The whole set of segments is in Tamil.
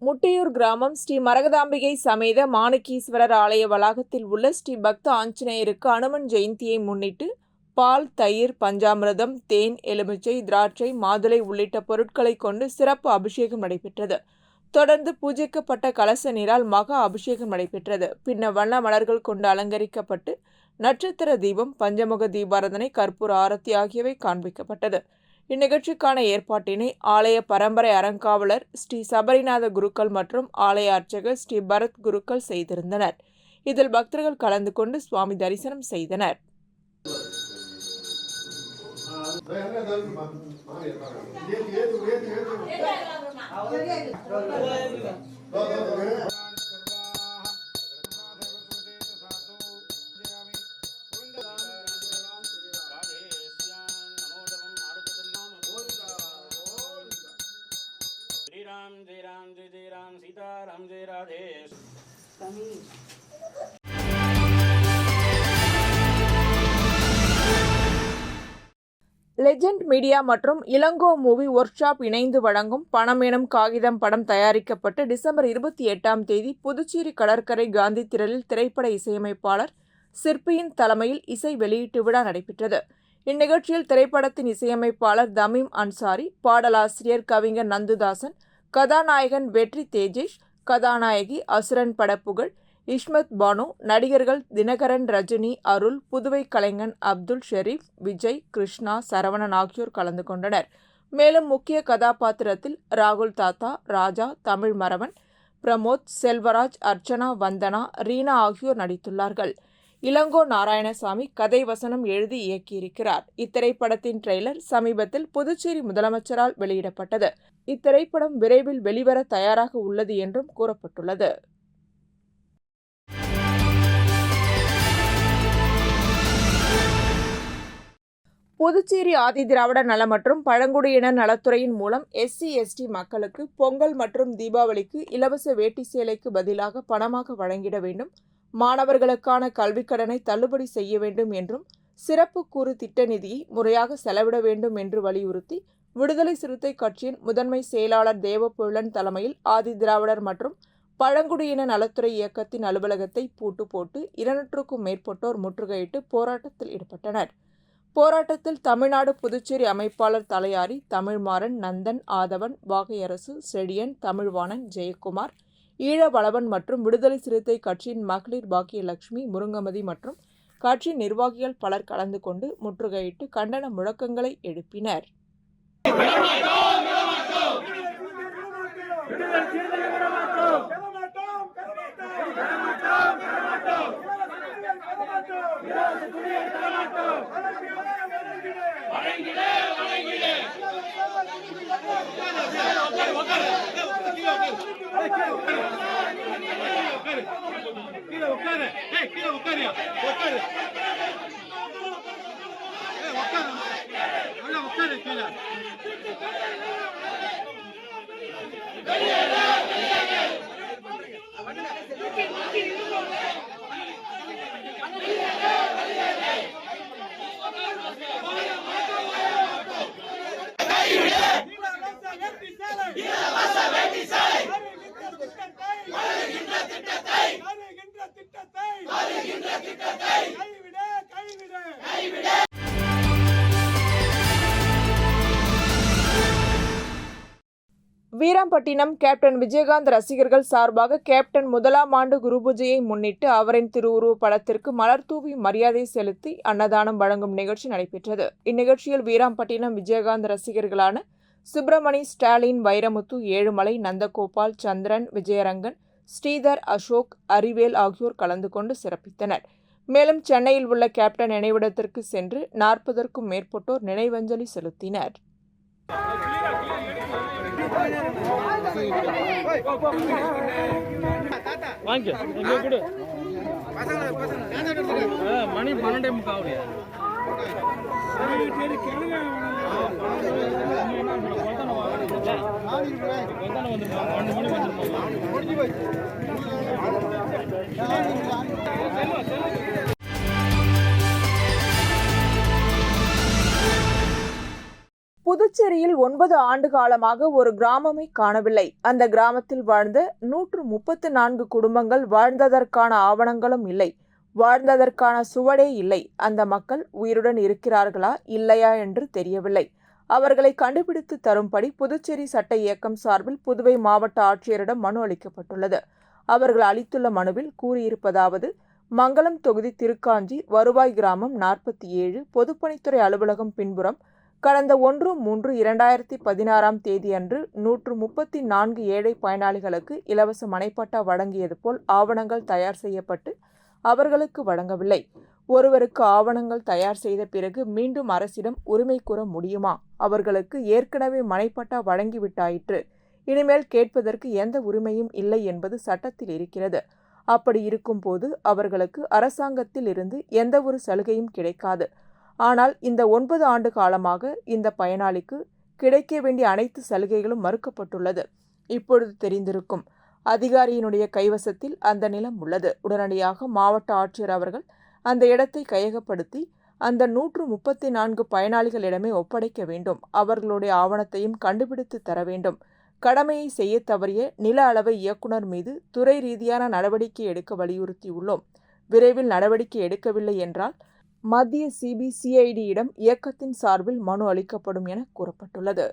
முட்டையூர் கிராமம் ஸ்ரீ மரகதாம்பிகை சமேத மாணிக்கீஸ்வரர் ஆலய வளாகத்தில் உள்ள ஸ்ரீ பக்த ஆஞ்சநேயருக்கு அனுமன் ஜெயந்தியை முன்னிட்டு பால், தயிர், பஞ்சாமிர்தம், தேன், எலுமிச்சை, திராட்சை, மாதுளை உள்ளிட்ட பொருட்களை கொண்டு சிறப்பு அபிஷேகம் நடைபெற்றது. தொடர்ந்து பூஜிக்கப்பட்ட கலச நீரால் மகா அபிஷேகம் நடைபெற்றது. பின்னர் வண்ண மலர்கள் கொண்டு அலங்கரிக்கப்பட்டு நட்சத்திர தீபம், பஞ்சமுக தீபாராதனை, கற்பூர ஆரத்தி ஆகியவை காண்பிக்கப்பட்டது. இந்நிகழ்ச்சிக்கான ஏற்பாட்டினை ஆலய பரம்பரை அறங்காவலர் ஸ்ரீ சபரிநாத குருக்கள் மற்றும் ஆலய அர்ச்சகர் ஸ்ரீ பரத் குருக்கள் செய்திருந்தனர். இதில் பக்தர்கள் கலந்து கொண்டு சுவாமி தரிசனம் செய்தனர். जय राम जय राम सीताराम जय राधे. லெஜண்ட் மீடியா மற்றும் இளங்கோ மூவி ஒர்க்ஷாப் இணைந்து வழங்கும் பணம் எனும் காகிதம் படம் தயாரிக்கப்பட்டு டிசம்பர் 28 புதுச்சேரி கடற்கரை காந்தி திடலில் திரைப்பட இசையமைப்பாளர் சிற்பியின் தலைமையில் இசை வெளியீட்டு விழா நடைபெற்றது. இந்நிகழ்ச்சியில் திரைப்படத்தின் இசையமைப்பாளர் தமீம் அன்சாரி, பாடலாசிரியர் கவிஞர் நந்துதாசன், கதாநாயகன் வெற்றி தேஜேஷ், கதாநாயகி அசுரன் படப்புகழ், இஸ்மத் பானு, நடிகர்கள் தினகரன், ரஜினி, அருள், புதுவை கலைஞன் அப்துல் ஷெரீப், விஜய், கிருஷ்ணா, சரவணன் ஆகியோர் கலந்து கொண்டனர். மேலும் முக்கிய கதாபாத்திரத்தில் ராகுல் தாத்தா, ராஜா, தமிழ் மரவன், பிரமோத், செல்வராஜ், அர்ச்சனா, வந்தனா, ரீனா ஆகியோர் நடித்துள்ளார்கள். இளங்கோ நாராயணசாமி கதை வசனம் எழுதி இயக்கியிருக்கிறார். இத்திரைப்படத்தின் ட்ரெய்லர் சமீபத்தில் புதுச்சேரி முதலமைச்சரால் வெளியிடப்பட்டது. இத்திரைப்படம் விரைவில் வெளிவர தயாராக உள்ளது என்றும் கூறப்பட்டுள்ளது. புதுச்சேரி ஆதிதிராவிடர் நல மற்றும் பழங்குடியினர் நலத்துறையின் மூலம் SC/ST மக்களுக்கு பொங்கல் மற்றும் தீபாவளிக்கு இலவச வேட்டி சேலைக்கு பதிலாக பணமாக வழங்கிட வேண்டும், மாணவர்களுக்கான கல்விக்கடனை தள்ளுபடி செய்ய வேண்டும் என்றும் சிறப்பு கூறு திட்ட நிதியை முறையாக செலவிட வேண்டும் என்று வலியுறுத்தி விடுதலை சிறுத்தை கட்சியின் முதன்மை செயலாளர் தேவபொருளன் தலைமையில் ஆதிதிராவிடர் மற்றும் பழங்குடியினர் நலத்துறை இயக்கத்தின் அலுவலகத்தை பூட்டு போட்டு 200க்கும் மேற்பட்டோர் முற்றுகையிட்டு போராட்டத்தில் ஈடுபட்டனர். போராட்டத்தில் தமிழ்நாடு புதுச்சேரி அமைப்பாளர் தலையாரி, தமிழ்மாறன், நந்தன், ஆதவன், வாகையரசு, செழியன், தமிழ்வாணன், ஜெயக்குமார், ஈழவளவன் மற்றும் விடுதலை சிறுத்தை கட்சியின் மகளிர் பாக்கியலட்சுமி, முருங்கமதி மற்றும் கட்சி நிர்வாகிகள் பலர் கலந்து கொண்டு முற்றுகையிட்டு கண்டன முழக்கங்களை எழுப்பினர். வீராம்பட்டினம் கேப்டன் விஜயகாந்த் ரசிகர்கள் சார்பாக கேப்டன் முதலாம் ஆண்டு குருபூஜையை முன்னிட்டு அவரின் திருவுருவ படத்திற்கு மலர் தூவி மரியாதை செலுத்தி அன்னதானம் வழங்கும் நிகழ்ச்சி நடைபெற்றது. இந்நிகழ்ச்சியில் வீராம்பட்டினம் விஜயகாந்த் ரசிகர்களான சுப்பிரமணி, ஸ்டாலின், வைரமுத்து, ஏழுமலை, நந்தகோபால், சந்திரன், விஜயரங்கன், ஸ்ரீதர், அசோக், அறிவேல் ஆகியோர் கலந்து கொண்டு சிறப்பித்தனர். மேலும் சென்னையில் உள்ள கேப்டன் நினைவிடத்திற்கு சென்று 40க்கும் மேற்பட்டோர் நினைவஞ்சலி செலுத்தினர். மணி 12:45. புதுச்சேரியில் 9 ஆண்டு காலமாக ஒரு கிராமமே காணவில்லை. அந்த கிராமத்தில் வாழ்ந்த 134 குடும்பங்கள் வாழ்ந்ததற்கான ஆவணங்களும் இல்லை. வாழ்ந்ததற்கான சுவடே இல்லை. அந்த மக்கள் உயிருடன் இருக்கிறார்களா இல்லையா என்று தெரியவில்லை. அவர்களை கண்டுபிடித்து தரும்படி புதுச்சேரி சட்ட இயக்கம் சார்பில் புதுவை மாவட்ட ஆட்சியரிடம் மனு அளிக்கப்பட்டுள்ளது. அவர்கள் அளித்துள்ள மனுவில் கூறியிருப்பதாவது: மங்கலம் தொகுதி திருக்காஞ்சி வருவாய் கிராமம் 47 பொதுப்பணித்துறை அலுவலகம் பின்புறம் கடந்த 1/3/2016 தேதியன்று 134 ஏழை பயனாளிகளுக்கு இலவச மனைப்பட்டா வழங்கியது போல் ஆவணங்கள் தயார் செய்யப்பட்டு அவர்களுக்கு வழங்கவில்லை. ஒருவருக்கு ஆவணங்கள் தயார் செய்த பிறகு மீண்டும் அரசிடம் உரிமை கூற முடியுமா? அவர்களுக்கு ஏற்கனவே மனைப்பட்டா வழங்கிவிட்டாயிற்று. இனிமேல் கேட்பதற்கு எந்த உரிமையும் இல்லை என்பது சட்டத்தில் இருக்கிறது. அப்படி இருக்கும் போது அவர்களுக்கு அரசாங்கத்தில் இருந்து எந்த ஒரு சலுகையும் கிடைக்காது. ஆனால் இந்த 9 ஆண்டு காலமாக இந்த பயனாளிக்கு கிடைக்க வேண்டிய அனைத்து சலுகைகளும் மறுக்கப்பட்டுள்ளது. இப்பொழுது தெரிந்திருக்கும். அதிகாரியினுடைய கைவசத்தில் அந்த நிலம் உள்ளது. உடனடியாக மாவட்ட ஆட்சியர் அவர்கள் அந்த இடத்தை கையகப்படுத்தி அந்த 134 பயனாளிகளிடமே ஒப்படைக்க வேண்டும். அவர்களுடைய ஆவணத்தையும் கண்டுபிடித்து தர வேண்டும். கடமையை செய்ய தவறிய நில அளவை இயக்குனர் மீது துறை ரீதியான நடவடிக்கை எடுக்க வலியுறுத்தியுள்ளோம். விரைவில் நடவடிக்கை எடுக்கவில்லை என்றால் மத்திய சிபிசிஐடியிடம் இயக்கத்தின் சார்பில் மனு அளிக்கப்படும் என கூறப்பட்டுள்ளது.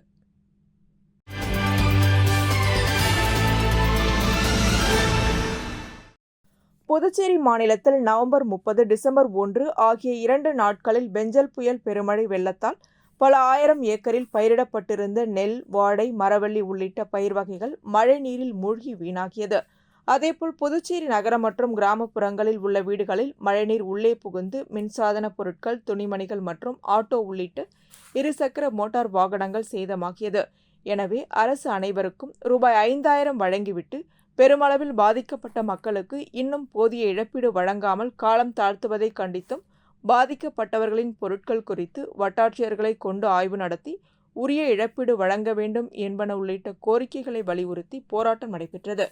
புதுச்சேரி மாநிலத்தில் நவம்பர் 30, டிசம்பர் 1 ஆகிய 2 நாட்களில் பெஞ்சல் புயல் பெருமழை வெள்ளத்தால் பல ஆயிரம் ஏக்கரில் பயிரிடப்பட்டிருந்த நெல், வாழை, மரவள்ளி உள்ளிட்ட பயிர் வகைகள் மழை நீரில் மூழ்கி வீணாகியது. அதேபோல் புதுச்சேரி நகரம் மற்றும் கிராமப்புறங்களில் உள்ள வீடுகளில் மழைநீர் உள்ளே புகுந்து மின்சாதன பொருட்கள், துணிமணிகள் மற்றும் ஆட்டோ உள்ளிட்ட இருசக்கர மோட்டார் வாகனங்கள் சேதமாகியது. எனவே அரசு அனைவருக்கும் ரூபாய் 5000 வழங்கிவிட்டு பெருமளவில் பாதிக்கப்பட்ட மக்களுக்கு இன்னும் போதிய இழப்பீடு வழங்காமல் காலம் தாழ்த்துவதை கண்டித்தும் பாதிக்கப்பட்டவர்களின் பொருட்கள் குறித்து வட்டாட்சியர்களை கொண்டு ஆய்வு நடத்தி உரிய இழப்பீடு வழங்க வேண்டும் என்பன உள்ளிட்ட கோரிக்கைகளை வலியுறுத்தி போராட்டம் நடைபெற்றது.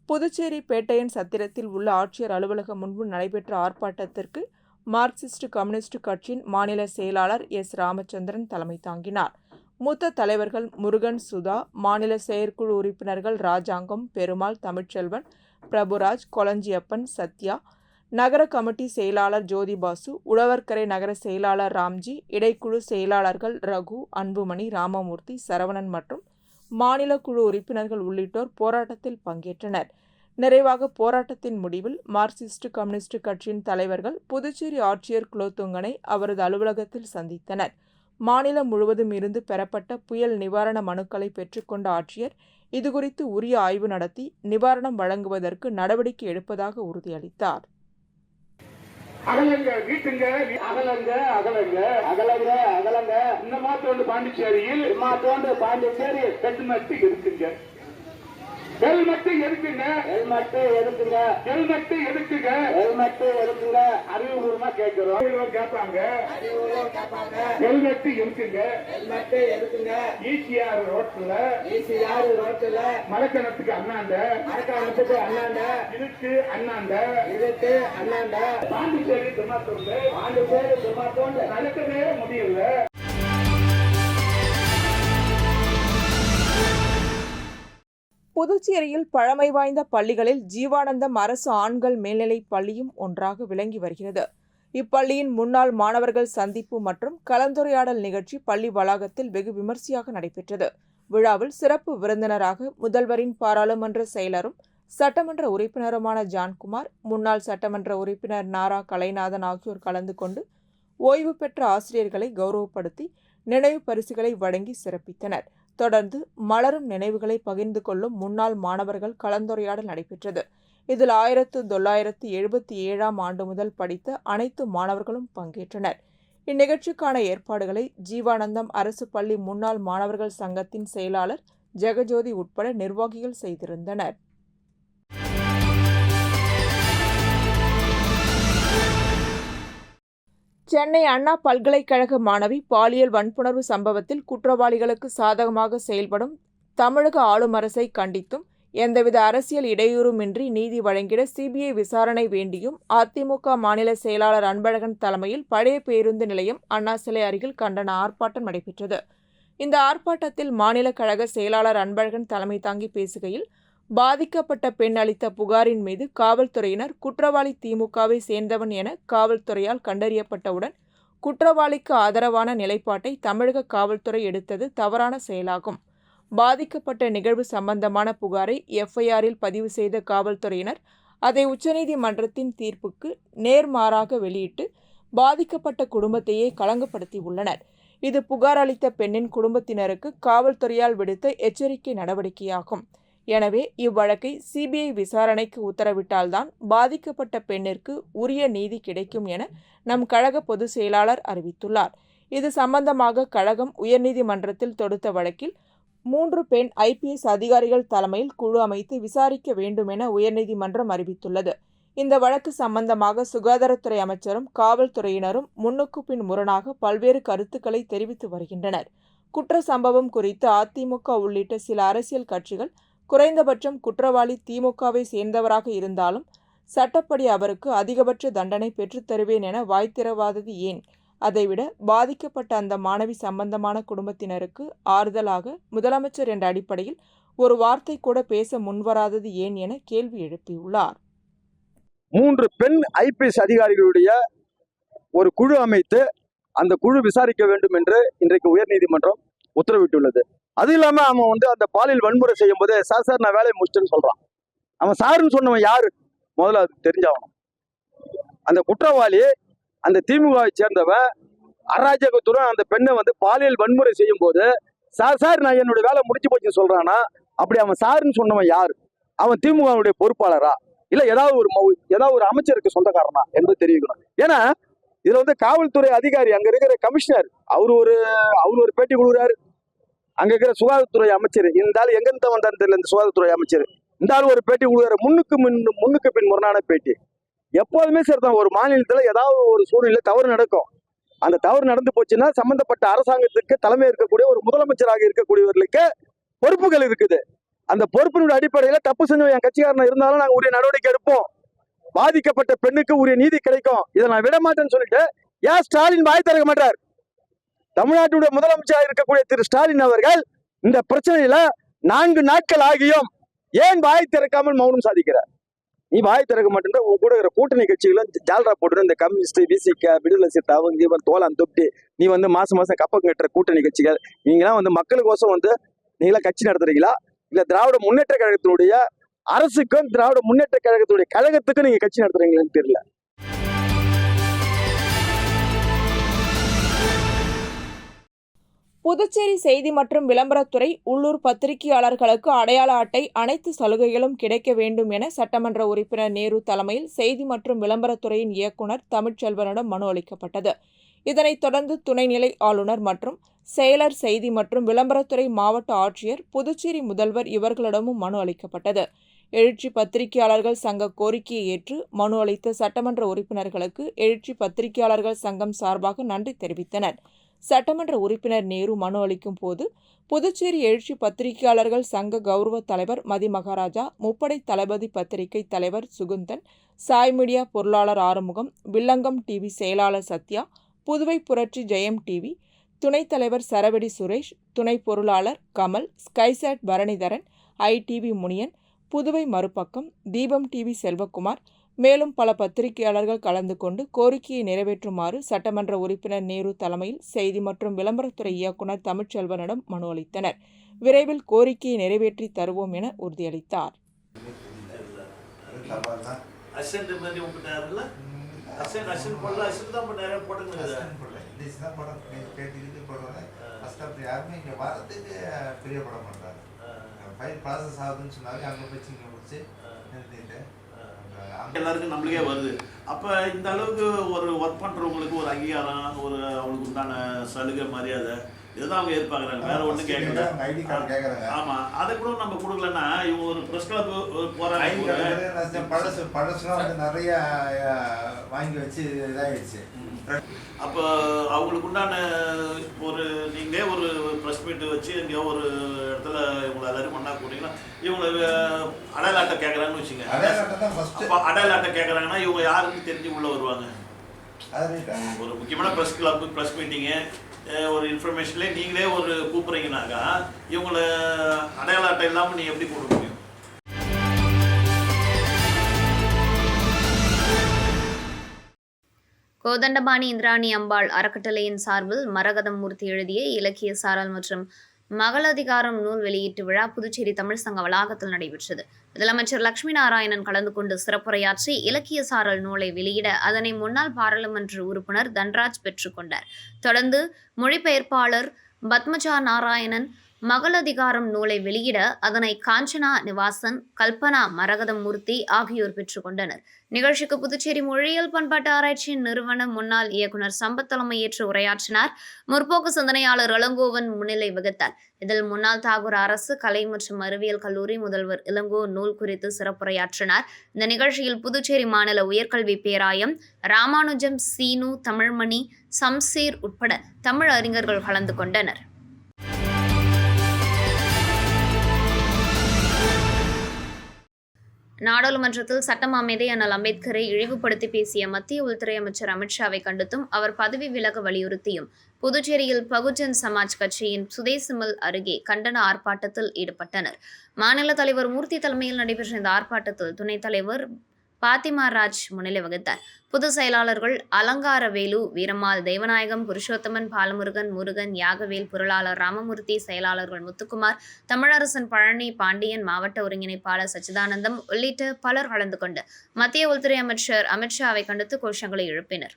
புதுச்சேரி பேட்டையன் சத்திரத்தில் உள்ள ஆட்சியர் அலுவலகம் முன்பு நடைபெற்ற ஆர்ப்பாட்டத்திற்கு மார்க்சிஸ்ட் கம்யூனிஸ்ட் கட்சியின் மாநில செயலாளர் எஸ். ராமச்சந்திரன் தலைமை தாங்கினார். மூத்த தலைவர்கள் முருகன், சுதா, மாநில செயற்குழு உறுப்பினர்கள் ராஜாங்கம், பெருமாள், தமிழ்ச்செல்வன், பிரபுராஜ், கொளஞ்சியப்பன், சத்யா, நகர கமிட்டி செயலாளர் ஜோதிபாசு, உழவர்கரை நகர செயலாளர் ராம்ஜி, இடைக்குழு செயலாளர்கள் ரகு, அன்புமணி, ராமமூர்த்தி, சரவணன் மற்றும் மாநில குழு உறுப்பினர்கள் உள்ளிட்டோர் போராட்டத்தில் பங்கேற்றனர். நிறைவாக போராட்டத்தின் முடிவில் மார்க்சிஸ்ட் கம்யூனிஸ்ட் கட்சியின் தலைவர்கள் புதுச்சேரி ஆட்சியர் குலோத்துங்கனை அவரது அலுவலகத்தில் சந்தித்தனர். மாநிலம் முழுவதும் இருந்து பெறப்பட்ட புயல் நிவாரண மனுக்களை பெற்றுக்கொண்ட ஆட்சியர் இதுகுறித்து உரிய ஆய்வு நடத்தி நிவாரணம் வழங்குவதற்கு நடவடிக்கை எடுப்பதாக உறுதியளித்தார். அகலங்க வீட்டுங்க, அகலங்க அகலங்க அகலங்க அகலங்க இந்த மாத்தோண்டு பாண்டிச்சேரியில் ஹெல்மெட் இருக்குங்க. ஹெல்மெட் எதுக்குங்க? அறிவுபூர்வமா கேட்கிறோம். கேட்பாங்க ஹெல்மெட் இருக்குங்க. ஈசிஆர் ரோட்ல மரக்கணத்துக்கு அண்ணாண்ட இதுக்கு அண்ணாண்ட பாண்டிச்சேரி துமாத்தோண்டு நடக்கவே முடியல. புதுச்சேரியில் பழமை வாய்ந்த பள்ளிகளில் ஜீவானந்தம் அரசு ஆண்கள் மேல்நிலைப் பள்ளியும் ஒன்றாக விளங்கி வருகிறது. இப்பள்ளியின் முன்னாள் மாணவர்கள் சந்திப்பு மற்றும் கலந்துரையாடல் நிகழ்ச்சி பள்ளி வளாகத்தில் வெகு விமர்சையாக நடைபெற்றது. விழாவில் சிறப்பு விருந்தினராக முதல்வரின் பாராளுமன்ற செயலரும் சட்டமன்ற உறுப்பினருமான ஜான்குமார், முன்னாள் சட்டமன்ற உறுப்பினர் நாரா கலைநாதன் ஆகியோர் கலந்து கொண்டு ஓய்வு பெற்ற ஆசிரியர்களை கௌரவப்படுத்தி நினைவு பரிசுகளை வழங்கி சிறப்பித்தனர். தொடர்ந்து மலரும் நினைவுகளை பகிர்ந்து கொள்ளும் முன்னாள் மாணவர்கள் கலந்துரையாடல் நடைபெற்றது. இதில் 1977 ஆண்டு முதல் படித்த அனைத்து மாணவர்களும் பங்கேற்றனர். இந்நிகழ்ச்சிக்கான ஏற்பாடுகளை ஜீவானந்தம் அரசு பள்ளி முன்னாள் மாணவர்கள் சங்கத்தின் செயலாளர் ஜெகஜோதி உட்பட நிர்வாகிகள் செய்திருந்தனர். சென்னை அண்ணா பல்கலைக்கழக மாணவி பாலியல் வன்புணர்வு சம்பவத்தில் குற்றவாளிகளுக்கு சாதகமாக செயல்படும் தமிழக ஆளும் அரசை கண்டித்தும் எந்தவித அரசியல் இடையூறுமின்றி நீதி வழங்கிட சிபிஐ விசாரணை வேண்டியும் அதிமுக மாநில செயலாளர் அன்பழகன் தலைமையில் பழைய பேருந்து நிலையம், அண்ணா சிலை அருகில் கண்டன ஆர்ப்பாட்டம் நடைபெற்றது. இந்த ஆர்ப்பாட்டத்தில் மாநில கழக செயலாளர் அன்பழகன் தலைமை தாங்கி பேசுகையில், பாதிக்கப்பட்ட பெண் அளித்த புகாரின் மீது காவல்துறையினர் குற்றவாளி திமுகவை சேர்ந்தவன் என காவல்துறையால் கண்டறியப்பட்டவுடன் குற்றவாளிக்கு ஆதரவான நிலைப்பாட்டை தமிழக காவல்துறை எடுத்தது தவறான செயலாகும். பாதிக்கப்பட்ட நிகழ்வு சம்பந்தமான புகாரை எஃப்ஐஆரில் பதிவு செய்த காவல்துறையினர் அதை உச்சநீதிமன்றத்தின் தீர்ப்புக்கு நேர்மாறாக வெளியிட்டு பாதிக்கப்பட்ட குடும்பத்தையே களங்கப்படுத்தியுள்ளனர். இது புகார் அளித்த பெண்ணின் குடும்பத்தினருக்கு காவல்துறையால் விடுத்த எச்சரிக்கை நடவடிக்கையாகும். எனவே இவ்வழக்கை சிபிஐ விசாரணைக்கு உத்தரவிட்டால்தான் பாதிக்கப்பட்ட பெண்ணிற்கு உரிய நீதி கிடைக்கும் என நம் கழக பொதுச் செயலாளர் அறிவித்துள்ளார். இது சம்பந்தமாக கழகம் உயர்நீதிமன்றத்தில் தொடுத்த வழக்கில் 3 பெண் IPS அதிகாரிகள் தலைமையில் குழு அமைத்து விசாரிக்க வேண்டும் என உயர்நீதிமன்றம் அறிவித்துள்ளது. இந்த வழக்கு சம்பந்தமாக சுகாதாரத்துறை அமைச்சரும் காவல்துறையினரும் முன்னுக்கு பின் முரணாக பல்வேறு கருத்துக்களை தெரிவித்து வருகின்றனர். குற்ற சம்பவம் குறித்து அதிமுக உள்ளிட்ட சில அரசியல் கட்சிகள் குறைந்தபட்சம் குற்றவாளி திமுகவை சேர்ந்தவராக இருந்தாலும் சட்டப்படி அவருக்கு அதிகபட்ச தண்டனை பெற்றுத்தருவேன் என வாய்த்திரவாதது ஏன்? அதைவிட பாதிக்கப்பட்ட அந்த மாணவி சம்பந்தமான குடும்பத்தினருக்கு ஆறுதலாக முதலமைச்சர் என்ற அடிப்படையில் ஒரு வார்த்தை கூட பேச முன்வராதது ஏன் என கேள்வி எழுப்பியுள்ளார். 3 பெண் IPS அதிகாரிகளுடைய ஒரு குழு அமைத்து அந்த குழு விசாரிக்க வேண்டும் என்று இன்றைக்கு உயர்நீதிமன்றம் உத்தரவிட்டுள்ளது. அது இல்லாம அவன் அந்த பாலியல் வன்முறை செய்யும் போது சார் நான் வேலையை முடிச்சிட்டேன்னு சொல்றான். அவன் சாருன்னு சொன்னவன் யாரு? முதல்ல அது தெரிஞ்சாகணும். அந்த குற்றவாளி அந்த திமுகவை சேர்ந்தவன் அராஜகத்துடன் அந்த பெண்ணை பாலியல் வன்முறை செய்யும் போது சார் நான் என்னோட வேலை முடிச்சு போச்சுன்னு சொல்றானா? அப்படி அவன் சாருன்னு சொன்னவன் யாரு? அவன் திமுகவுடைய பொறுப்பாளரா இல்ல ஏதாவது ஒரு அமைச்சருக்கு சொந்தக்காரனா என்பது தெரிவிக்கணும். ஏன்னா இதுல காவல்துறை அதிகாரி அங்க இருக்கிற கமிஷனர் அவர் ஒரு பேட்டி கொடுக்குறாரு. அங்க இருக்கிற சுகாதாரத்துறை அமைச்சர் இந்த ஆள் எங்கிருந்து வந்தான்னு தெரியல. இந்த சுகாதாரத்துறை அமைச்சர் இந்த ஆள் ஒரு பேட்டி கொடுக்குற முன்னுக்கு பின் முரணான பேட்டி. எப்போதுமே சரிதான், ஒரு மாநிலத்துல ஏதாவது ஒரு சூழ்நிலை தவறு நடக்கும். அந்த தவறு நடந்து போச்சுன்னா சம்பந்தப்பட்ட அரசாங்கத்துக்கு தலைமை இருக்கக்கூடிய ஒரு முதலமைச்சராக இருக்கக்கூடியவர்களுக்கு பொறுப்புகள் இருக்குது. அந்த பொறுப்பினுடைய அடிப்படையில தப்பு செஞ்சவன் என் கட்சிக்காரனா இருந்தாலும் நாங்க உரிய நடவடிக்கை எடுப்போம். பாதிக்கப்பட்ட பெண்ணுக்கு உரிய நீதி கிடைக்கும். இதை நான் விட மாட்டேன்னு சொல்லிட்டு ஏன் ஸ்டாலின் வாய் திறக்க மாட்டார்? தமிழ்நாட்டுடைய முதலமைச்சராக இருக்கக்கூடிய திரு ஸ்டாலின் அவர்கள் இந்த பிரச்சனையில 4 நாட்கள் ஆகியும் ஏன் வாய் திறக்காமல் மௌனம் சாதிக்கிறார்? நீ வாய் திறக்க மாட்டேன்ற உன் கூட இருக்கிற கூட்டணி கட்சிகளும் ஜால்ரா போட்டு இந்த கம்யூனிஸ்ட், விசிக, விடுதலை சிறுத்தை, அவங்க தோலான் தொப்டி நீ மாசம் கப்பம் கட்டுற கூட்டணி கட்சிகள் நீங்களாம் மக்களுக்கோசம் நீங்களாம் கட்சி நடத்துறீங்களா? இல்ல திராவிட முன்னேற்ற கழகத்தினுடைய அரசுக்கும் திராவிட முன்னேற்ற கழகத்தினுடைய கழகத்துக்கும் நீங்க கட்சி நடத்துறீங்களான்னு தெரியல. புதுச்சேரி செய்தி மற்றும் விளம்பரத்துறை உள்ளூர் பத்திரிகையாளர்களுக்கு அடையாள அட்டை அனைத்து சலுகைகளும் கிடைக்க வேண்டும் என சட்டமன்ற உறுப்பினர் நேரு தலைமையில் செய்தி மற்றும் விளம்பரத்துறையின் இயக்குநர் தமிழ்ச்செல்வனிடம் மனு அளிக்கப்பட்டது. இதனைத் தொடர்ந்து துணைநிலை ஆளுநர் மற்றும் செயலர் செய்தி மற்றும் விளம்பரத்துறை மாவட்ட ஆட்சியர், புதுச்சேரி முதல்வர் இவர்களிடமும் மனு அளிக்கப்பட்டது. எழுச்சி பத்திரிகையாளர்கள் சங்க கோரிக்கையை ஏற்று மனு அளித்த சட்டமன்ற உறுப்பினர்களுக்கு எழுச்சி பத்திரிகையாளர்கள் சங்கம் சார்பாக நன்றி தெரிவித்தனர். சட்டமன்ற உறுப்பினர் நேரு மனு அளிக்கும் போது புதுச்சேரி எழுச்சி பத்திரிகையாளர்கள் சங்க கௌரவ தலைவர் மதி மகாராஜா, முப்படை தளபதி பத்திரிகை தலைவர் சுகுந்தன், சாய் மீடியா பொருளாளர் ஆறுமுகம், வில்லங்கம் டிவி செயலாளர் சத்யா, புதுவை புரட்சி ஜெயம் டிவி துணைத் தலைவர் சரவெடி சுரேஷ், துணை பொருளாளர் கமல், ஸ்கைசாட் பரணிதரன், ITV முனியன், புதுவை மறுபக்கம், தீபம் டிவி செல்வகுமார், மேலும் பல பத்திரிகையாளர்கள் கலந்து கொண்டு கோரிக்கையை நிறைவேற்றுமாறு சட்டமன்ற உறுப்பினர் நேரு தலைமையில் செய்தி மற்றும் விளம்பரத்துறை இயக்குநர் தமிழ்ச்செல்வனிடம் மனு அளித்தனர். விரைவில் கோரிக்கையை நிறைவேற்றி தருவோம் என உறுதியளித்தார். எல்லாருக்கும் நம்மளுக்கே வருது. அப்போ இந்த அளவுக்கு ஒரு ஒர்க் பண்ணுறவங்களுக்கு ஒரு அங்கீகாரம், அவங்களுக்கு உண்டான சலுகை, மரியாதை இதுதான் அவங்க எதிர்பார்க்குறாங்க. வேற ஒன்றும் கேட்கல. ஆமாம், அதை கூட நம்ம கொடுக்கலன்னா இவங்க ஒரு ப்ரெஸ் கிளப் போகிறாங்க. பழசுலாம் நிறைய வாங்கி வச்சு இதாகிடுச்சு. அப்போ அவங்களுக்கு உண்டான நீங்களே ஒரு ப்ரெஸ் மீட்டு வச்சு எங்கேயோ ஒரு இடத்துல இவங்களை எல்லாரும் ஒன்றா கூட்டிங்கன்னா இவங்களை அடையாள அட்டை கேட்குறாங்கன்னு வச்சுங்க. அப்போ அடையாள அட்டை கேட்குறாங்கன்னா இவங்க யாருன்னு தெரிஞ்சு உள்ளே வருவாங்க. ஒரு முக்கியமான ப்ரெஸ் கிளப்பு, ப்ரெஸ் மீட்டிங்கு, ஒரு இன்ஃபர்மேஷன்லேயே நீங்களே ஒரு கூப்பிட்றீங்கனாக்கா இவங்களை அடையாள அட்டை இல்லாமல் நீங்கள் எப்படி கொடுக்க முடியும்? கோதண்டபாணி இந்திராணி அம்பாள் அறக்கட்டளையின் சார்பில் மரகதம் மூர்த்தி எழுதிய இலக்கிய சாரல் மற்றும் மகளதிகாரம் நூல் வெளியீட்டு விழா புதுச்சேரி தமிழ் சங்க வளாகத்தில் நடைபெற்றது. முதலமைச்சர் லட்சுமி நாராயணன் கலந்து கொண்டு சிறப்புரையாற்றி இலக்கிய சாரல் நூலை வெளியிட அதனை முன்னாள் பாராளுமன்ற உறுப்பினர் தன்ராஜ் பெற்றுக்கொண்டார். தொடர்ந்து மொழிபெயர்ப்பாளர் பத்மஜா நாராயணன் மகளதிகாரம் நூலை வெளியிட அதனை காஞ்சனா நிவாசன், கல்பனா மரகதம் மூர்த்தி ஆகியோர் பெற்றுக்கொண்டனர். நிகழ்ச்சிக்கு புதுச்சேரி மொழியியல் பண்பாட்டு ஆராய்ச்சி நிறுவன முன்னாள் இயக்குநர் சம்பத் தலைமையேற்று உரையாற்றினார். முற்போக்கு சிந்தனையாளர் இளங்கோவன் முன்னிலை வகித்தார். இதில் முன்னாள் தாகூர் அரசு கலை மற்றும் அறிவியல் கல்லூரி முதல்வர் இளங்கோ நூல் குறித்து சிறப்புரையாற்றினார். இந்த நிகழ்ச்சியில் புதுச்சேரி மாநில உயர்கல்வி பேராயம் ராமானுஜம், சீனு, தமிழ்மணி, சம்சீர் உட்பட தமிழ் அறிஞர்கள் கலந்து கொண்டனர். நாடாளுமன்றத்தில் சட்டம் அமைதி அண்ணல் அம்பேத்கரை இழிவுபடுத்தி பேசிய மத்திய உள்துறை அமைச்சர் அமித்ஷாவை கண்டித்தும் அவர் பதவி விலக வலியுறுத்தியும் புதுச்சேரியில் பகுஜன் சமாஜ் கட்சியின் சுதேசிமில் அருகே கண்டன ஆர்ப்பாட்டத்தில் ஈடுபட்டனர். மாநில தலைவர் மூர்த்தி தலைமையில் நடைபெற்ற இந்த ஆர்ப்பாட்டத்தில் துணைத் தலைவர் பாத்திமா ராஜ் முன்னிலை வகித்தார். பொது செயலாளர்கள் அலங்காரவேலு, வீரம்மாள், தேவநாயகம், புருஷோத்தமன், பாலமுருகன், முருகன், யாகவேல், பொருளாளர் ராமமூர்த்தி, செயலாளர்கள் முத்துக்குமார், தமிழரசன், பழனி, பாண்டியன், மாவட்ட ஒருங்கிணைப்பாளர் சச்சிதானந்தம் உள்ளிட்ட பலர் கலந்து கொண்டு மத்திய உள்துறை அமைச்சர் அமித்ஷாவை கண்டித்து கோஷங்களை எழுப்பினர்.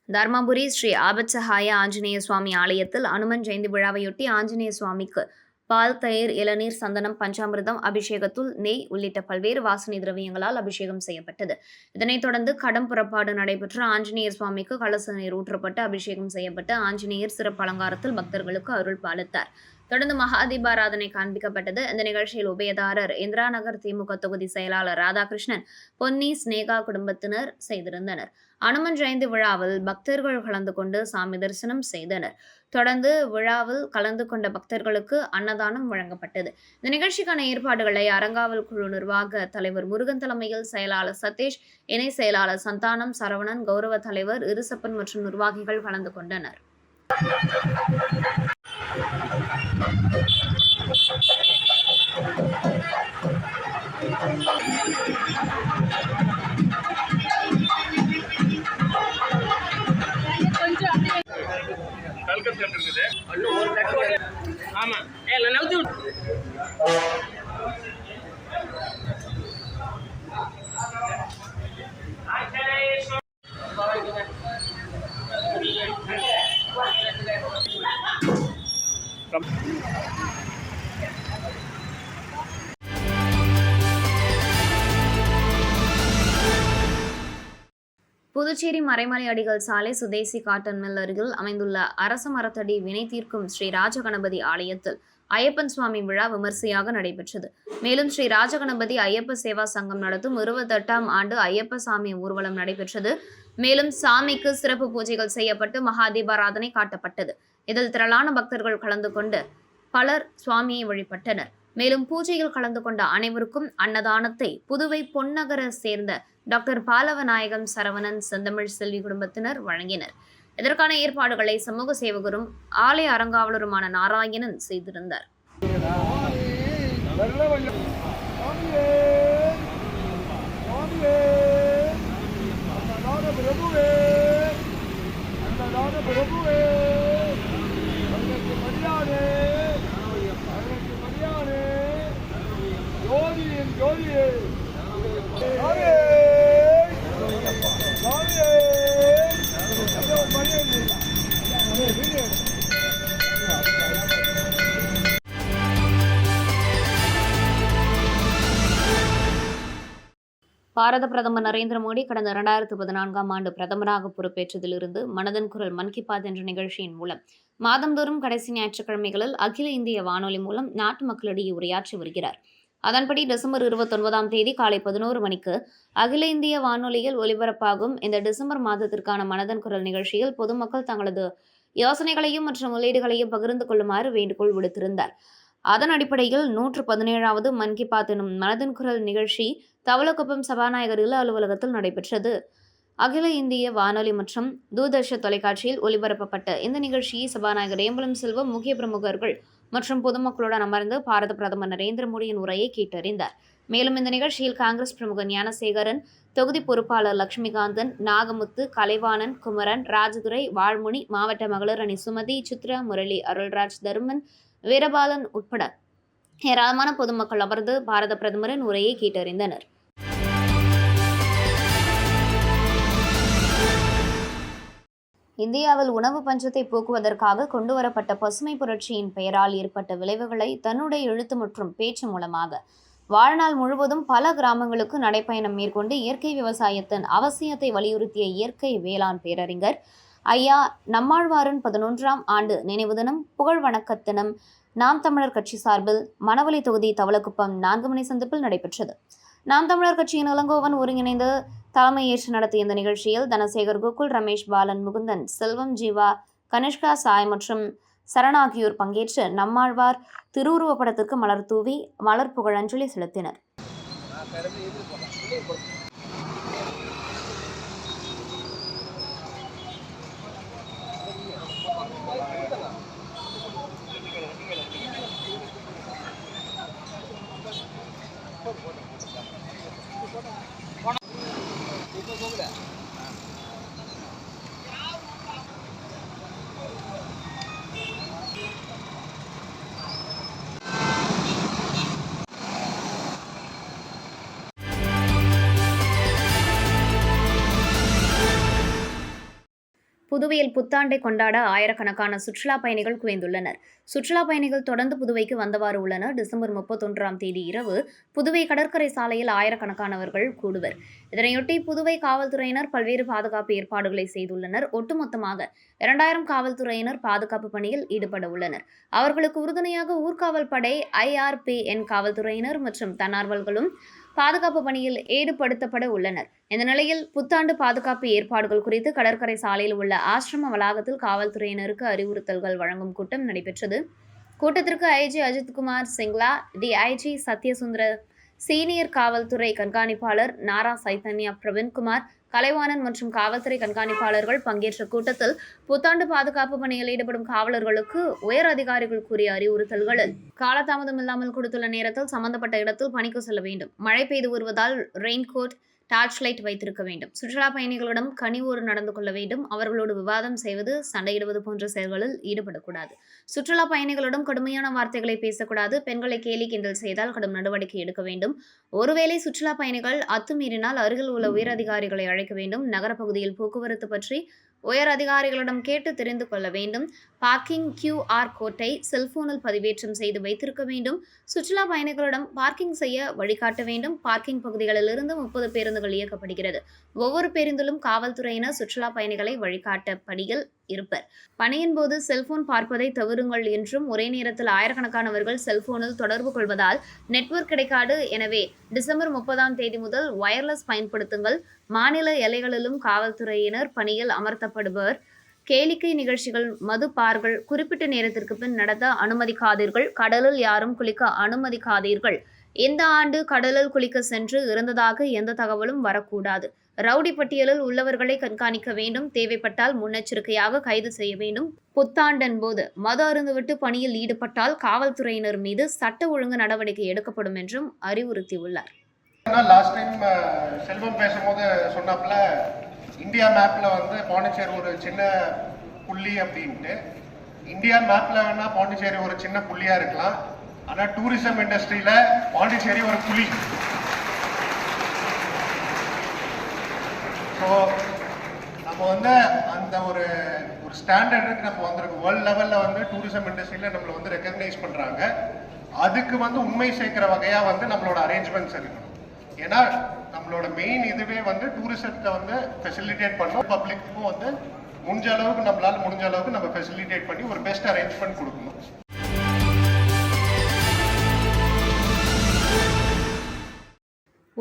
தர்மபுரி ஸ்ரீ ஆபத்சகாய ஆஞ்சநேய சுவாமி ஆலயத்தில் அனுமன் ஜெயந்தி விழாவையொட்டி ஆஞ்சநேய சுவாமிக்கு பால், தயிர், இளநீர், சந்தனம், பஞ்சாமிர்தம், அபிஷேகத்துள், நெய் உள்ளிட்ட பல்வேறு வாசனை திரவியங்களால் அபிஷேகம் செய்யப்பட்டது. இதனைத் தொடர்ந்து கடம் புறப்பாடு நடைபெற்று ஆஞ்சநேயர் சுவாமிக்கு கலச நீர் ஊற்றப்பட்டு அபிஷேகம் செய்யப்பட்டு ஆஞ்சநேயர் சிறப்பு அலங்காரத்தில் பக்தர்களுக்கு அருள் பாலித்தார். தொடர்ந்து மகாதீபாராதனை காண்பிக்கப்பட்டது. இந்த நிகழ்ச்சியில் உபயதாரர், இந்திரா நகர் திமுக தொகுதி செயலாளர் ராதாகிருஷ்ணன், பொன்னி, ஸ்னேகா குடும்பத்தினர் செய்திருந்தனர். அனுமன் ஜெயந்தி விழாவில் பக்தர்கள் கலந்து கொண்டு சாமி தரிசனம் செய்தனர். தொடர்ந்து விழாவில் கலந்து கொண்ட பக்தர்களுக்கு அன்னதானம் வழங்கப்பட்டது. இந்த நிகழ்ச்சிக்கான ஏற்பாடுகளை அறங்காவல் குழு நிர்வாக தலைவர் முருகன் தலைமையில் செயலாளர் சதீஷ், இணை செயலாளர் சந்தானம், சரவணன், கௌரவ தலைவர் இருசப்பன் மற்றும் நிர்வாகிகள் கலந்து கொண்டனர். புதுச்சேரி மறைமலை அடிகள் சாலை சுதேசி காட்டன் மில் அருகில் அமைந்துள்ள அரச மரத்தடி வினை தீர்க்கும் ஸ்ரீ ராஜகணபதி ஆலயத்தில் ஐயப்பன் சுவாமி விழா விமர்சையாக நடைபெற்றது. மேலும் ஸ்ரீ ராஜகணபதி ஐயப்ப சேவா சங்கம் நடத்தும் 28ஆம் ஆண்டு ஐயப்ப சாமி ஊர்வலம் நடைபெற்றது. மேலும் சாமிக்கு சிறப்பு பூஜைகள் செய்யப்பட்டு மகாதீபாராதனை காட்டப்பட்டது. இதில் திரளான பக்தர்கள் கலந்து கொண்டு பலர் சுவாமியை வழிபட்டனர். மேலும் பூஜையில் கலந்து கொண்ட அனைவருக்கும் அன்னதானத்தை புதுவை பொன்னகர சேர்ந்த டாக்டர் பாலவநாயகம், சரவணன், செந்தமிழ் செல்வி குடும்பத்தினர் வழங்கினர். இதற்கான ஏற்பாடுகளை சமூக சேவகரும் ஆலய அறங்காவலருமான நாராயணன் செய்திருந்தார். பாரத பிரதமர் நரேந்திர மோடி கடந்த 2014ஆம் ஆண்டு பிரதமராக பொறுப்பேற்றதிலிருந்து மனதின் குரல் மன் கி பாத் என்ற நிகழ்ச்சியின் மூலம் மாதந்தோறும் கடைசி ஞாயிற்றுக்கிழமைகளில் அகில இந்திய வானொலி மூலம் நாட்டு மக்களிடையே உரையாற்றி வருகிறார். அதன்படி டிசம்பர் 29ஆம் தேதி காலை 11 மணிக்கு அகில இந்திய வானொலியில் ஒலிபரப்பாகும் இந்த டிசம்பர் மாதத்திற்கான மனதின் குரல் நிகழ்ச்சியில் பொதுமக்கள் தங்களது யோசனைகளையும் மற்றும் உள்ளீடுகளையும் பகிர்ந்து கொள்ளுமாறு வேண்டுகோள் விடுத்திருந்தார். அதன் அடிப்படையில் 117வது மன் கி பாத் எனும் மனதின் குரல் நிகழ்ச்சி தவளக்குப்பம் சபாநாயகர் இல்ல அலுவலகத்தில் நடைபெற்றது. அகில இந்திய வானொலி மற்றும் தூர்தர்ஷன் தொலைக்காட்சியில் ஒலிபரப்பப்பட்ட இந்த நிகழ்ச்சியை சபாநாயகர் ஏம்பலம் செல்வம், முக்கிய பிரமுகர்கள் மற்றும் பொதுமக்களுடன் அமர்ந்து பாரத பிரதமர் நரேந்திர மோடியின் உரையை கேட்டறிந்தார். மேலும் இந்த நிகழ்ச்சியில் காங்கிரஸ் பிரமுகர் ஞானசேகரன், தொகுதி பொறுப்பாளர் லட்சுமிகாந்தன், நாகமுத்து, கலைவாணன், குமரன், ராஜதுரை, வாழ்முனி, மாவட்ட மகளிர் அணி சுமதி, சித்ரா, முரளி, அருள்ராஜ், தர்மன், வீரபாலன் உட்பட ஏராளமான பொதுமக்கள் அமர்ந்து பாரத பிரதமரின் உரையை கேட்டறிந்தனர். இந்தியாவில் உணவு பஞ்சத்தை போக்குவதற்காக கொண்டுவரப்பட்ட பசுமை புரட்சியின் பெயரால் ஏற்பட்ட விளைவுகளை தன்னுடைய எழுத்து மற்றும் பேச்சு மூலமாக வாழ்நாள் முழுவதும் பல கிராமங்களுக்கு நடைப்பயணம் மேற்கொண்டு இயற்கை விவசாயத்தின் அவசியத்தை வலியுறுத்திய இயற்கை வேளாண் பேரறிஞர் ஐயா நம்மாழ்வாரின் 11ஆம் ஆண்டு நினைவு தினம், புகழ் வணக்க தினம் நாம் தமிழர் கட்சி சார்பில் மணவெளி தொகுதி தவளக்குப்பம் 4 மணி சந்திப்பில் நடைபெற்றது. நாம் தமிழர் கட்சியின் இளங்கோவன் ஒருங்கிணைந்து தலைமையேற்று நடத்திய இந்த நிகழ்ச்சியில் தனசேகர், கோகுல், ரமேஷ், பாலன், முகுந்தன், செல்வம், ஜீவா, கனிஷ்கா, சாய் மற்றும் சரண் ஆகியோர் பங்கேற்று நம்மாழ்வார் திருவுருவப் படத்திற்கு மலர் தூவி மலர் புகழஞ்சலி செலுத்தினர். புதுவையில் புத்தாண்டை கொண்டாட ஆயிரக்கணக்கான சுற்றுலா பயணிகள் குவிந்துள்ளனர். சுற்றுலா பயணிகள் தொடர்ந்து புதுவைக்கு வந்தவாறு உள்ளனர். டிசம்பர் 31ஆம் தேதி இரவு புதுவை கடற்கரை சாலையில் ஆயிரக்கணக்கானவர்கள் கூடுவர். இதனையொட்டி புதுவை காவல்துறையினர் பல்வேறு பாதுகாப்பு ஏற்பாடுகளை செய்துள்ளனர். ஒட்டுமொத்தமாக 2000 காவல்துறையினர் பாதுகாப்பு பணியில் ஈடுபட உள்ளனர். அவர்களுக்கு உறுதுணையாக ஊர்காவல் படை, IRPN காவல்துறையினர் மற்றும் தன்னார்வலர்களும் பாதுகாப்பு பணியில் ஈடுபடுத்தப்பட உள்ளனர். இந்த நிலையில் புத்தாண்டு பாதுகாப்பு ஏற்பாடுகள் குறித்து கடற்கரை சாலையில் உள்ள ஆசிரம வளாகத்தில் காவல்துறையினருக்கு அறிவுறுத்தல்கள் வழங்கும் கூட்டம் நடைபெற்றது. கூட்டத்திற்கு IG Ajithkumar Singla, DIG Sathyasundara, senior காவல்துறை கண்காணிப்பாளர் நாரா சைத்தன்யா, பிரவீன்குமார், கலைவாணன் மற்றும் காவல்துறை கண்காணிப்பாளர்கள் பங்கேற்ற கூட்டத்தில் புத்தாண்டு பாதுகாப்பு பணியில் ஈடுபடும் காவலர்களுக்கு உயர் அதிகாரிகள் கூறிய அறிவுறுத்தல்களில் காலதாமதம் இல்லாமல் கொடுத்துள்ள நேரத்தில் சம்பந்தப்பட்ட இடத்தில் பணிக்கு செல்ல வேண்டும். மழை பெய்து வருவதால் ரெயின்கோட், டார்ச் லைட் வைத்திருக்க வேண்டும். சுற்றுலா பயணிகளிடம் கனிவோடு நடந்து கொள்ள வேண்டும். அவர்களோடு விவாதம் செய்வது, சண்டையிடுவது போன்ற செயல்களில் ஈடுபடக்கூடாது. சுற்றுலா பயணிகளிடம் கடுமையான வார்த்தைகளை பேசக்கூடாது. பெண்களை கேலி கிண்டல் செய்தால் கடும் நடவடிக்கை எடுக்க வேண்டும். ஒருவேளை சுற்றுலா பயணிகள் அத்துமீறினால் அருகில் உள்ள உயர் அதிகாரிகளை அழைக்க வேண்டும். நகரப்பகுதியில் போக்குவரத்து பற்றி உயர் அதிகாரிகளிடம் கேட்டு தெரிந்து கொள்ள வேண்டும். பார்க்கிங் QR கோட்டை செல்போனில் பதிவேற்றம் செய்து வைத்திருக்க வேண்டும். சுற்றுலா பயணிகளிடம் பார்க்கிங் செய்ய வழிகாட்ட வேண்டும். பார்க்கிங் பகுதிகளில் இருந்து 30 பேருந்துகள் இயக்கப்படுகிறது. ஒவ்வொரு பேருந்திலும் காவல்துறையினர் சுற்றுலா பயணிகளை வழிகாட்ட பணியில் இருப்பர். பணியின் போது செல்போன் பார்ப்பதை தவிருங்கள் என்றும், ஒரே நேரத்தில் ஆயிரக்கணக்கானவர்கள் செல்போனில் தொடர்பு கொள்வதால் நெட்வொர்க் கிடைக்காது. எனவே டிசம்பர் 30ஆம் தேதி முதல் வயர்லெஸ் பயன்படுத்துங்கள். மாநில எல்லைகளிலும் காவல்துறையினர் பணியில் அமர்த்தப்படுவர். கேளிக்கை நிகழ்ச்சிகள், மது பார்கள் குறிப்பிட்ட நேரத்திற்கு பின் நடத்த அனுமதிக்காதீர்கள். கடலில் யாரும் குளிக்க அனுமதிக்காதீர்கள். இந்த ஆண்டு கடலில் குளிக்க சென்று இறந்ததாக எந்த தகவலும் வரக்கூடாது. ரவுடி பட்டியலில் உள்ளவர்களை கண்காணிக்க வேண்டும். தேவைப்பட்டால் முன்னெச்சரிக்கையாக கைது செய்ய வேண்டும். புத்தாண்டின் போது மது அருந்துவிட்டு பணியில் ஈடுபட்டால் காவல்துறையினர் மீது சட்ட ஒழுங்கு நடவடிக்கை எடுக்கப்படும் என்றும் அறிவுறுத்தியுள்ளார். லாஸ்ட் டைம் செல்வம் பேசும்போது சொன்னாப்புல இந்தியா மேப்ல வந்து பாண்டிச்சேரி ஒரு சின்ன புள்ளி அப்படின்ட்டு. இந்தியா மேப்ல வேணா பாண்டிச்சேரி ஒரு சின்ன புள்ளியா இருக்கலாம், ஆனா டூரிசம் இண்டஸ்ட்ரியில பாண்டிச்சேரி ஒரு புலி. ஸோ நம்ம வந்து அந்த ஒரு ஸ்டாண்டர்டுக்கு நம்ம வந்திருக்கோம். வேர்ல்ட் லெவல்ல வந்து டூரிசம் இண்டஸ்ட்ரியில நம்மளை வந்து ரெக்கக்னைஸ் பண்றாங்க. அதுக்கு வந்து உண்மை சேர்க்கிற வகையா வந்து நம்மளோட அரேஞ்ச்மெண்ட்ஸ் இருக்கணும். ஏன்னா நம்மளோட மெயின் இதுவே வந்து டூரிசத்தை வந்து ஃபெசிலிட்டேட் பண்ணணும். பப்ளிக்கும் வந்து முடிஞ்ச அளவுக்கு நம்மளால முடிஞ்ச அளவுக்கு நம்ம ஃபெசிலிட்டேட் பண்ணி ஒரு பெஸ்ட் அரேஞ்ச்மெண்ட் கொடுக்கணும்.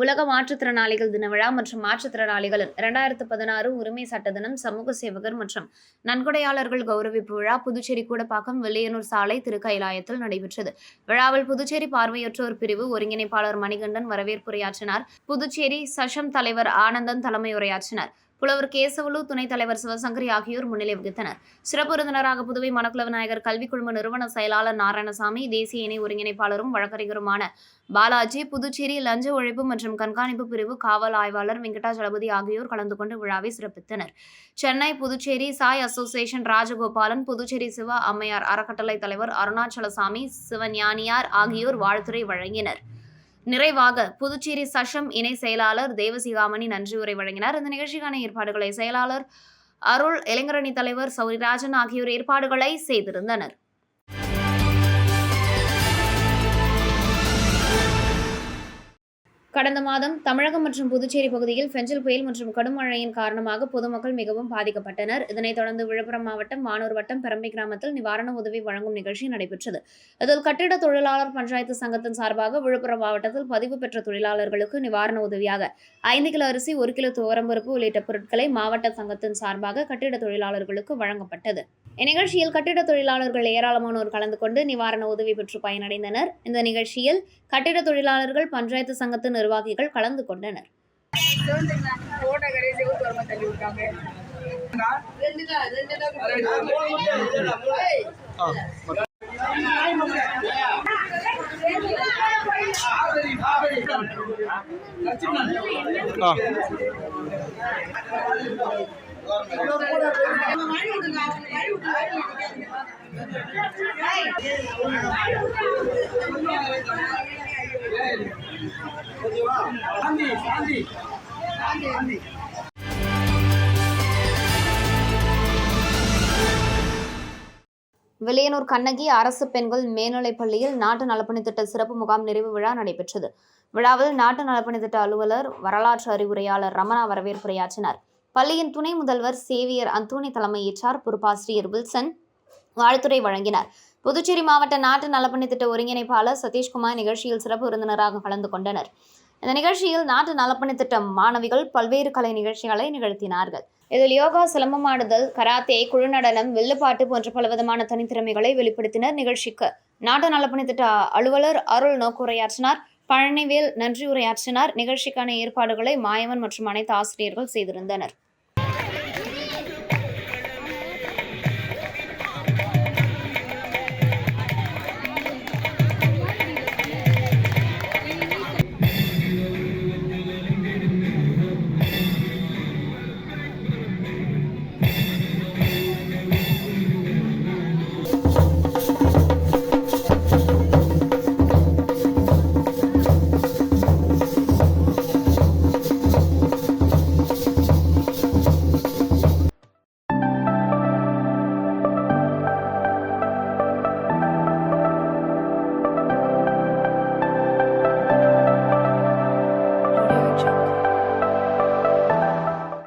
உலக மாற்றுத்திறனாளிகள் தின விழா மற்றும் மாற்றுத்திறனாளிகளின் 2016 உரிமை சட்ட தினம், சமூக சேவகர் மற்றும் நன்கொடையாளர்கள் கௌரவிப்பு விழா புதுச்சேரி கூடப்பாக்கம் வில்லியனூர் சாலை திருக்கைலாயத்தில் நடைபெற்றது. விழாவில் புதுச்சேரி பார்வையற்றோர் பிரிவு ஒருங்கிணைப்பாளர் மணிகண்டன் வரவேற்புரையாற்றினார். புதுச்சேரி சஷம் தலைவர் ஆனந்தன் தலைமை உரையாற்றினார். புலவர் கேசவலு, துணைத் தலைவர் சிவசங்கரி ஆகியோர் முன்னிலை வகித்தனர். சிறப்பு விருந்தினராக புதுவை மணக்குள விநாயகர் கல்விக் குழும நிறுவன செயலாளர் நாராயணசாமி, தேசிய இணை ஒருங்கிணைப்பாளரும் வழக்கறிஞருமான பாலாஜி, புதுச்சேரி லஞ்ச ஒழிப்பு மற்றும் கண்காணிப்பு பிரிவு காவல் ஆய்வாளர் வெங்கடாஜலபதி ஆகியோர் கலந்து கொண்டு விழாவை சிறப்பித்தனர். சென்னை புதுச்சேரி சாய் அசோசியேஷன் ராஜகோபாலன், புதுச்சேரி சிவ அம்மையார் அறக்கட்டளை தலைவர் அருணாச்சலசாமி, சிவஞானியார் ஆகியோர் வாழ்த்துரை வழங்கினர். நிறைவாக புதுச்சேரி சஷம் இணை செயலாளர் தேவசிகாமணி நன்றியுரை வழங்கினார். இந்த நிகழ்ச்சிக்கான ஏற்பாடுகளை செயலாளர் அருள், இளைஞரணி தலைவர் சௌரிராஜன் ஆகியோர் ஏற்பாடுகளை செய்திருந்தனர். கடந்த மாதம் தமிழகம் மற்றும் புதுச்சேரி பகுதியில் பெஞ்சல் புயல் மற்றும் கடும் மழையின் காரணமாக பொதுமக்கள் மிகவும் பாதிக்கப்பட்டனர். இதனைத் தொடர்ந்து விழுப்புரம் மாவட்டம் வானூர் வட்டம் பெரம்பை கிராமத்தில் நிவாரண உதவி வழங்கும் நிகழ்ச்சி நடைபெற்றது. இதில் கட்டிட தொழிலாளர் பஞ்சாயத்து சங்கத்தின் சார்பாக விழுப்புரம் மாவட்டத்தில் பதிவு பெற்ற தொழிலாளர்களுக்கு நிவாரண உதவியாக 5 கிலோ அரிசி, 1 கிலோ துவரம்பருப்பு உள்ளிட்ட பொருட்களை மாவட்ட சங்கத்தின் சார்பாக கட்டிட தொழிலாளர்களுக்கு வழங்கப்பட்டது. இந்நிகழ்ச்சியில் கட்டிட தொழிலாளர்கள் ஏராளமானோர் கலந்து கொண்டு நிவாரண உதவி பெற்று பயனடைந்தனர். இந்த நிகழ்ச்சியில் கட்டிட தொழிலாளர்கள், பஞ்சாயத்து சங்கத்தின் நிர்வாகிகள் கலந்து கொண்டனர். வில்லியனூர் கண்ணகி அரசு பெண்கள் மேல்நிலைப் பள்ளியில் நாட்டு நலப்பணித்திட்ட சிறப்பு முகாம் நிறைவு விழா நடைபெற்றது. விழாவில் நாட்டு நலப்பணித்திட்ட அலுவலர், வரலாற்று அறிவுரையாளர் ரமணா வரவேற்புரையாற்றினார். பள்ளியின் துணை முதல்வர் சேவியர் அந்தோணி தலைமையேற்றார். பொறுப்பாசிரியர் வில்சன் வாழ்த்துரை வழங்கினார். புதுச்சேரி மாவட்ட நாட்டு நலப்பணித்திட்ட ஒருங்கிணைப்பாளர் சதீஷ்குமார் நிகழ்ச்சியில் சிறப்பு விருந்தினராக கலந்து கொண்டனர். இந்த நிகழ்ச்சியில் நாட்டு நலப்பணித்திட்ட மாணவிகள் பல்வேறு கலை நிகழ்ச்சிகளை நிகழ்த்தினார்கள். இதில் யோகா, சிலம்பமாடுதல், கராத்தே, குழுநடனம், வில்லுப்பாட்டு போன்ற பலவிதமான தனித்திறமைகளை வெளிப்படுத்தினர். நிகழ்ச்சிக்கு நாட்டு நலப்பணித்திட்ட அலுவலர் அருள் நோக்குரையாற்றினார். பழனிவேல் நன்றி உரையாற்றினார். நிகழ்ச்சிக்கான ஏற்பாடுகளை மாயவன் மற்றும் அனைத்து ஆசிரியர்கள் செய்திருந்தனர்.